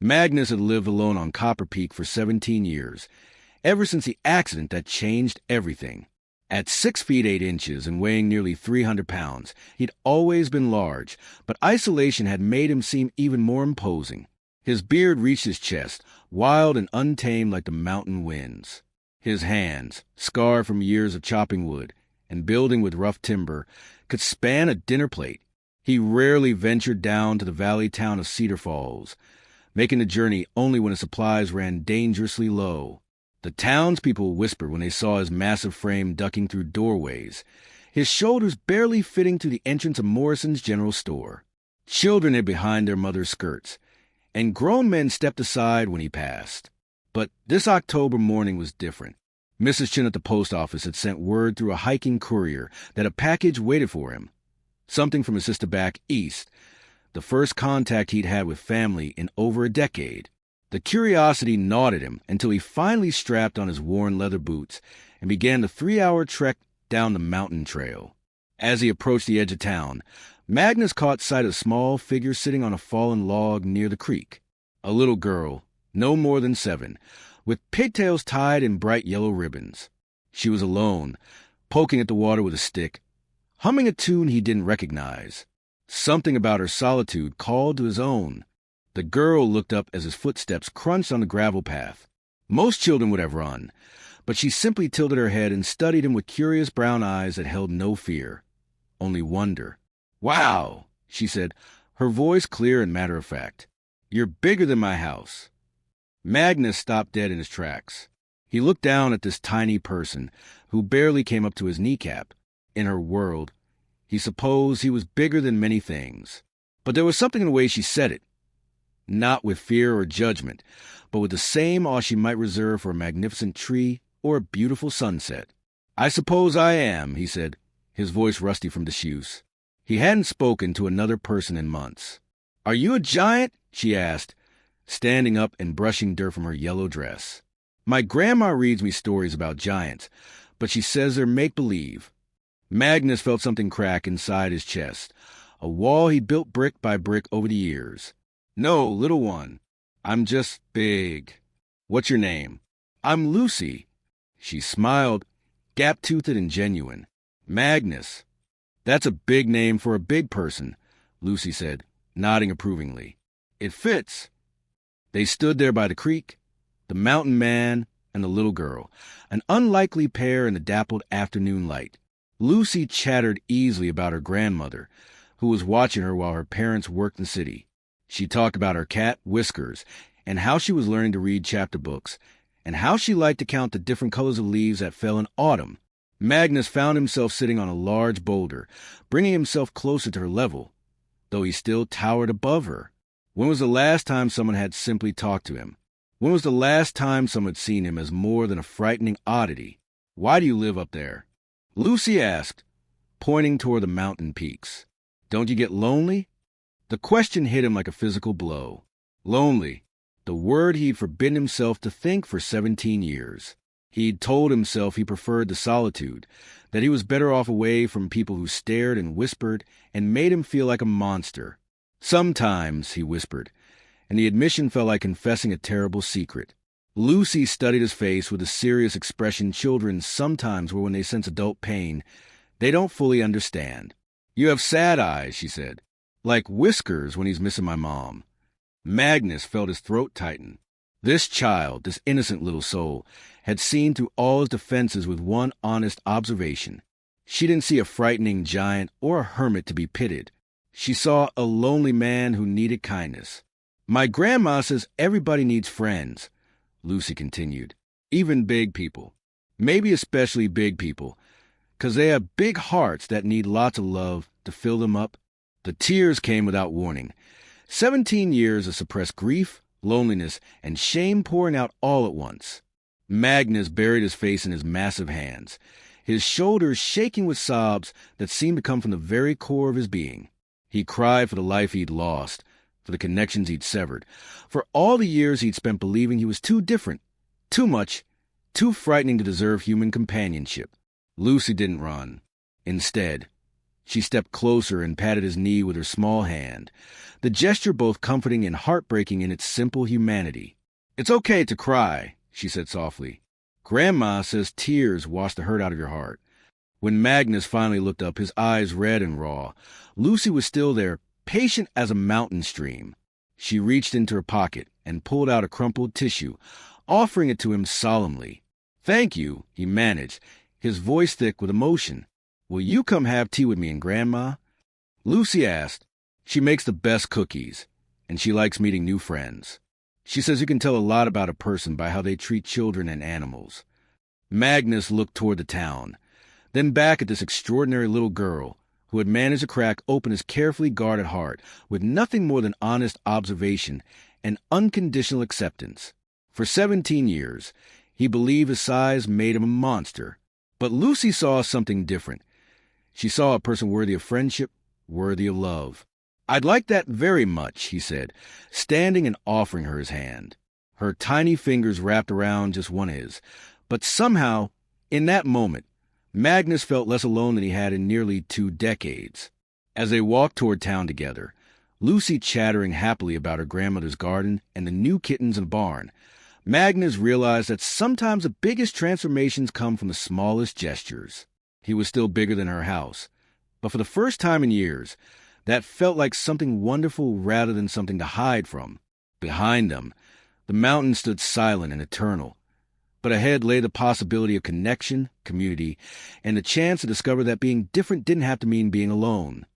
Magnus had lived alone on Copper Peak for 17 years, ever since the accident that changed everything. At 6 feet 8 inches and weighing nearly 300 pounds, he'd always been large, but isolation had made him seem even more imposing. His beard reached his chest, wild and untamed like the mountain winds. His hands, scarred from years of chopping wood and building with rough timber, could span a dinner plate. He rarely ventured down to the valley town of Cedar Falls, making the journey only when his supplies ran dangerously low. The townspeople whispered when they saw his massive frame ducking through doorways, his shoulders barely fitting through the entrance of Morrison's general store. Children hid behind their mothers' skirts, and grown men stepped aside when he passed. But this October morning was different. Mrs. Chin at the post office had sent word through a hiking courier that a package waited for him. Something from his sister back east, the first contact he'd had with family in over a decade. The curiosity gnawed at him until he finally strapped on his worn leather boots and began the 3-hour trek down the mountain trail. As he approached the edge of town, Magnus caught sight of a small figure sitting on a fallen log near the creek. A little girl, no more than 7, with pigtails tied in bright yellow ribbons. She was alone, poking at the water with a stick, humming a tune he didn't recognize. Something about her solitude called to his own. The girl looked up as his footsteps crunched on the gravel path. Most children would have run, but she simply tilted her head and studied him with curious brown eyes that held no fear, only wonder. "Wow," she said, her voice clear and matter-of-fact. "You're bigger than my house." Magnus stopped dead in his tracks. He looked down at this tiny person, who barely came up to his kneecap. In her world, he supposed he was bigger than many things. But there was something in the way she said it. Not with fear or judgment, but with the same awe she might reserve for a magnificent tree or a beautiful sunset. "I suppose I am," he said, his voice rusty from disuse. He hadn't spoken to another person in months. "Are you a giant?" she asked, standing up and brushing dirt from her yellow dress. "My grandma reads me stories about giants, but she says they're make-believe." Magnus felt something crack inside his chest, a wall he'd built brick by brick over the years. "No, little one. I'm just big." "What's your name?" "I'm Lucy." She smiled, gap-toothed and genuine. "Magnus. That's a big name for a big person," Lucy said, nodding approvingly. "It fits." They stood there by the creek, the mountain man and the little girl, an unlikely pair in the dappled afternoon light. Lucy chattered easily about her grandmother, who was watching her while her parents worked in the city. She talked about her cat, Whiskers, and how she was learning to read chapter books, and how she liked to count the different colors of leaves that fell in autumn. Magnus found himself sitting on a large boulder, bringing himself closer to her level, though he still towered above her. When was the last time someone had simply talked to him? When was the last time someone had seen him as more than a frightening oddity? "Why do you live up there?" Lucy asked, pointing toward the mountain peaks. "Don't you get lonely?" The question hit him like a physical blow. Lonely, the word he'd forbidden himself to think for 17 years. He'd told himself he preferred the solitude, that he was better off away from people who stared and whispered and made him feel like a monster. "Sometimes," he whispered, and the admission felt like confessing a terrible secret. Lucy studied his face with the serious expression children sometimes wear when they sense adult pain they don't fully understand. "You have sad eyes," she said, "like Whiskers when he's missing my mom." Magnus felt his throat tighten. This child, this innocent little soul, had seen through all his defenses with one honest observation. She didn't see a frightening giant or a hermit to be pitied. She saw a lonely man who needed kindness. "My grandma says everybody needs friends," Lucy continued. "Even big people. Maybe especially big people, 'cause they have big hearts that need lots of love to fill them up." The tears came without warning. 17 years of suppressed grief, loneliness, and shame pouring out all at once. Magnus buried his face in his massive hands, his shoulders shaking with sobs that seemed to come from the very core of his being. He cried for the life he'd lost, for the connections he'd severed, for all the years he'd spent believing he was too different, too much, too frightening to deserve human companionship. Lucy didn't run. Instead, She stepped closer and patted his knee with her small hand, the gesture both comforting and heartbreaking in its simple humanity. "It's okay to cry," she said softly. "Grandma says tears wash the hurt out of your heart." When Magnus finally looked up, his eyes red and raw, Lucy was still there, patient as a mountain stream. She reached into her pocket and pulled out a crumpled tissue, offering it to him solemnly. "Thank you," he managed, his voice thick with emotion. "Will you come have tea with me and Grandma?" Lucy asked. "She makes the best cookies, and she likes meeting new friends. She says you can tell a lot about a person by how they treat children and animals." Magnus looked toward the town, then back at this extraordinary little girl who had managed to crack open his carefully guarded heart with nothing more than honest observation and unconditional acceptance. For 17 years, he believed his size made him a monster. But Lucy saw something different. She saw a person worthy of friendship, worthy of love. "I'd like that very much," he said, standing and offering her his hand. Her tiny fingers wrapped around just one of his. But somehow, in that moment, Magnus felt less alone than he had in nearly 2 decades. As they walked toward town together, Lucy chattering happily about her grandmother's garden and the new kittens in the barn, Magnus realized that sometimes the biggest transformations come from the smallest gestures. He was still bigger than her house, but for the first time in years, that felt like something wonderful rather than something to hide from. Behind them, the mountain stood silent and eternal, but ahead lay the possibility of connection, community, and the chance to discover that being different didn't have to mean being alone.